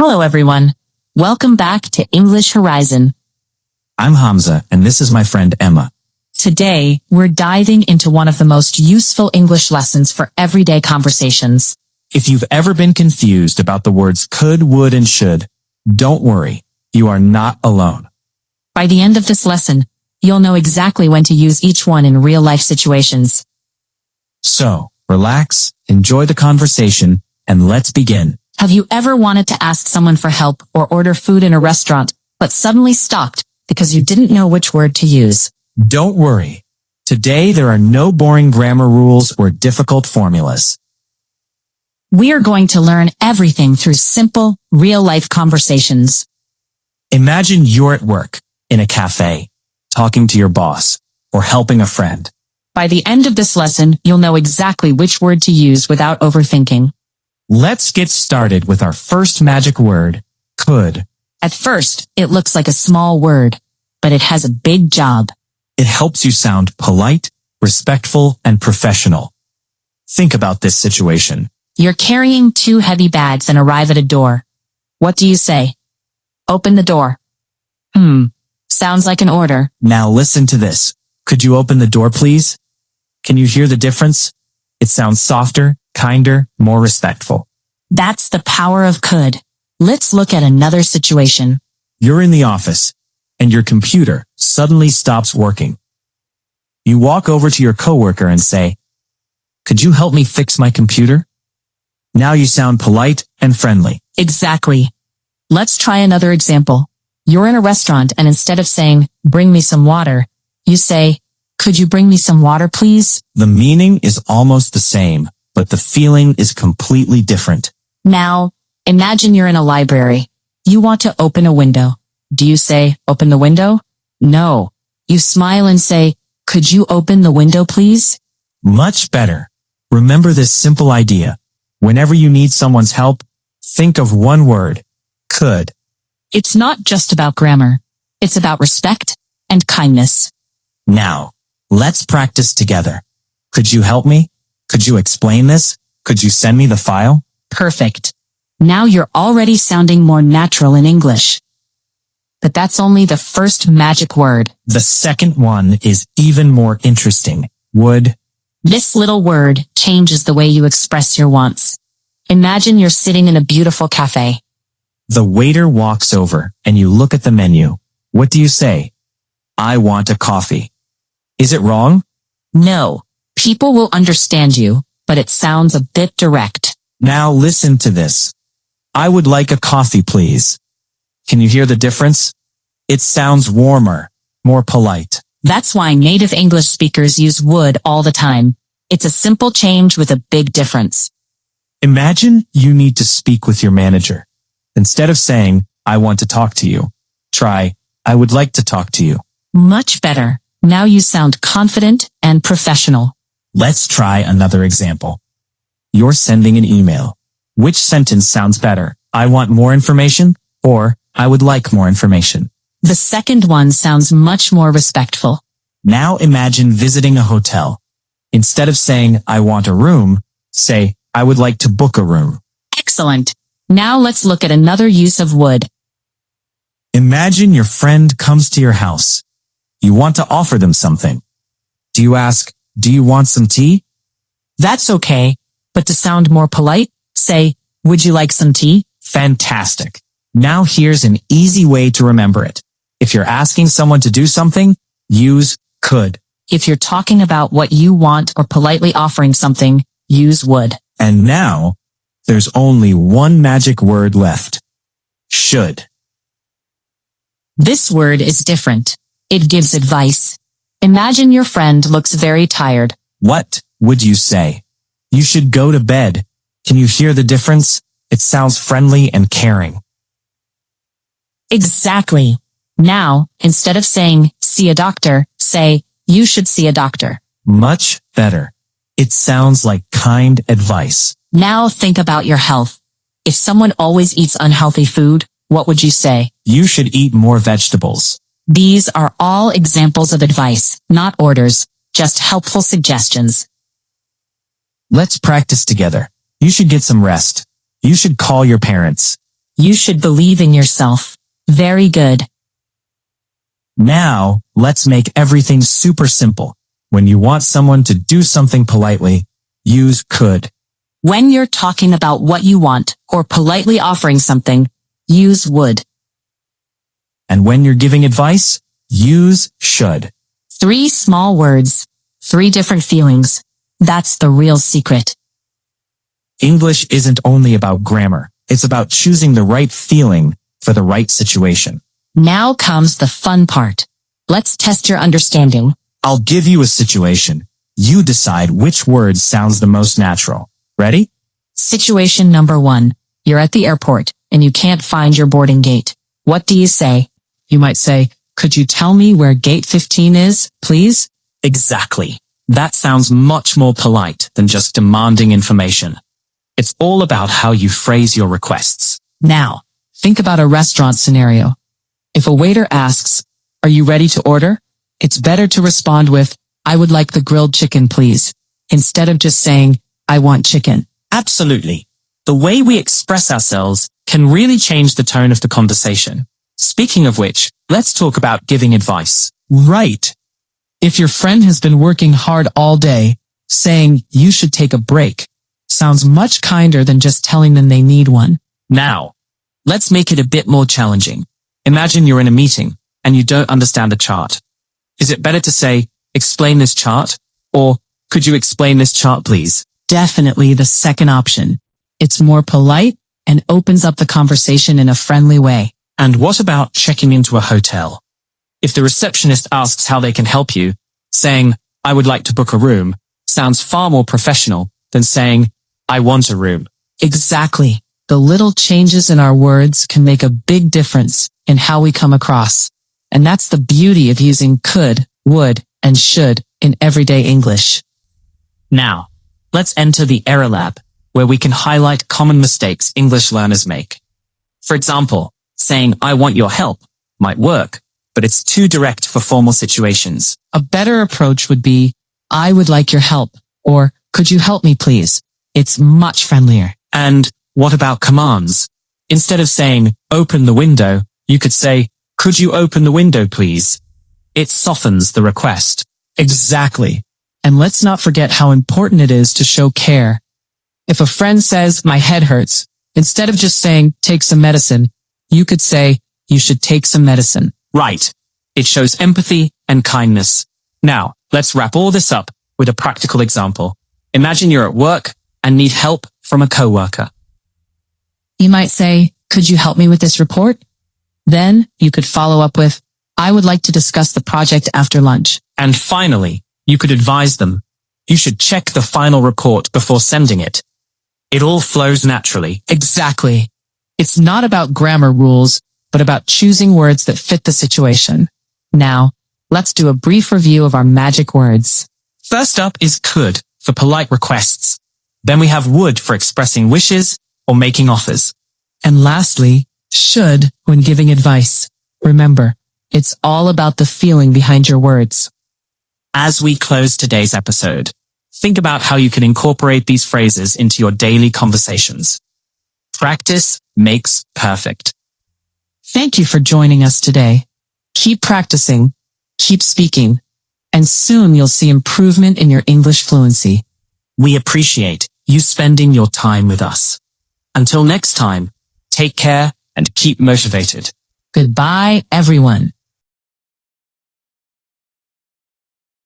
Hello everyone. Welcome back to English Horizon. I'm Hamza, and this is my friend Emma. Today, we're diving into one of the most useful English lessons for everyday conversations. If you've ever been confused about the words could, would, and should, don't worry. You are not alone. By the end of this lesson, you'll know exactly when to use each one in real-life situations. So, relax, enjoy the conversation, and let's begin. Have you ever wanted to ask someone for help or order food in a restaurant, but suddenly stopped because you didn't know which word to use? Don't worry. Today there are no boring grammar rules or difficult formulas. We are going to learn everything through simple, real-life conversations. Imagine you're at work, in a cafe, talking to your boss, or helping a friend. By the end of this lesson, you'll know exactly which word to use without overthinking. Let's get started with our first magic word, could. At first, it looks like a small word, but it has a big job. It helps you sound polite, respectful, and professional. Think about this situation. You're carrying 2 heavy bags and arrive at a door. What do you say? Open the door. Sounds like an order. Now listen to this. Could you open the door, please? Can you hear the difference? It sounds softer, kinder, more respectful. That's the power of could. Let's look at another situation. You're in the office, and your computer suddenly stops working. You walk over to your coworker and say, "Could you help me fix my computer?" Now you sound polite and friendly. Exactly. Let's try another example. You're in a restaurant and instead of saying, "Bring me some water," you say, "Could you bring me some water, please?" The meaning is almost the same, but the feeling is completely different. Now, imagine you're in a library. You want to open a window. Do you say, "Open the window"? No. You smile and say, "Could you open the window, please?" Much better. Remember this simple idea. Whenever you need someone's help, think of one word, could. It's not just about grammar. It's about respect and kindness. Now, let's practice together. Could you help me? Could you explain this? Could you send me the file? Perfect. Now you're already sounding more natural in English. But that's only the first magic word. The second one is even more interesting. Would. This little word changes the way you express your wants. Imagine you're sitting in a beautiful cafe. The waiter walks over and you look at the menu. What do you say? "I want a coffee." Is it wrong? No. People will understand you, but it sounds a bit direct. Now listen to this. "I would like a coffee, please." Can you hear the difference? It sounds warmer, more polite. That's why native English speakers use would all the time. It's a simple change with a big difference. Imagine you need to speak with your manager. Instead of saying, "I want to talk to you," try, "I would like to talk to you." Much better. Now you sound confident and professional. Let's try another example. You're sending an email. Which sentence sounds better? "I want more information," or "I would like more information"? The second one sounds much more respectful. Now imagine visiting a hotel. Instead of saying, "I want a room," say, "I would like to book a room." Excellent. Now let's look at another use of would. Imagine your friend comes to your house. You want to offer them something. Do you ask, "Do you want some tea?" That's okay, but to sound more polite, say, "Would you like some tea?" Fantastic. Now here's an easy way to remember it. If you're asking someone to do something, use could. If you're talking about what you want or politely offering something, use would. And now, there's only one magic word left. Should. This word is different. It gives advice. Imagine your friend looks very tired. What would you say? "You should go to bed." Can you hear the difference? It sounds friendly and caring. Exactly. Now, instead of saying, "See a doctor," say, "You should see a doctor." Much better. It sounds like kind advice. Now think about your health. If someone always eats unhealthy food, what would you say? "You should eat more vegetables." These are all examples of advice, not orders, just helpful suggestions. Let's practice together. You should get some rest. You should call your parents. You should believe in yourself. Very good. Now, let's make everything super simple. When you want someone to do something politely, use could. When you're talking about what you want or politely offering something, use would. And when you're giving advice, use should. 3 small words, 3 different feelings. That's the real secret. English isn't only about grammar. It's about choosing the right feeling for the right situation. Now comes the fun part. Let's test your understanding. I'll give you a situation. You decide which word sounds the most natural. Ready? Situation number 1. You're at the airport and you can't find your boarding gate. What do you say? You might say, could you tell me where gate 15 is, please? Exactly. That sounds much more polite than just demanding information. It's all about how you phrase your requests. Now, think about a restaurant scenario. If a waiter asks, are you ready to order? It's better to respond with, I would like the grilled chicken, please, instead of just saying, I want chicken. Absolutely. The way we express ourselves can really change the tone of the conversation. Speaking of which, let's talk about giving advice. Right. If your friend has been working hard all day, saying you should take a break sounds much kinder than just telling them they need one. Now, let's make it a bit more challenging. Imagine you're in a meeting and you don't understand a chart. Is it better to say, explain this chart? Or, could you explain this chart, please? Definitely the second option. It's more polite and opens up the conversation in a friendly way. And what about checking into a hotel? If the receptionist asks how they can help you, saying, I would like to book a room, sounds far more professional than saying, I want a room. Exactly. The little changes in our words can make a big difference in how we come across. And that's the beauty of using could, would, and should in everyday English. Now, let's enter the error lab, where we can highlight common mistakes English learners make. For example, saying, I want your help might work, but it's too direct for formal situations. A better approach would be, I would like your help, or could you help me please? It's much friendlier. And what about commands? Instead of saying, open the window, you could say, could you open the window, please? It softens the request. Exactly. And let's not forget how important it is to show care. If a friend says, my head hurts, instead of just saying, take some medicine, you could say, you should take some medicine. Right. It shows empathy and kindness. Now, let's wrap all this up with a practical example. Imagine you're at work and need help from a coworker. You might say, could you help me with this report? Then you could follow up with, I would like to discuss the project after lunch. And finally, you could advise them. You should check the final report before sending it. It all flows naturally. Exactly. It's not about grammar rules, but about choosing words that fit the situation. Now, let's do a brief review of our magic words. First up is could for polite requests. Then we have would for expressing wishes or making offers. And lastly, should when giving advice. Remember, it's all about the feeling behind your words. As we close today's episode, think about how you can incorporate these phrases into your daily conversations. Practice makes perfect. Thank you for joining us today. Keep practicing, keep speaking, and soon you'll see improvement in your English fluency. We appreciate you spending your time with us. Until next time, take care and keep motivated. Goodbye, everyone.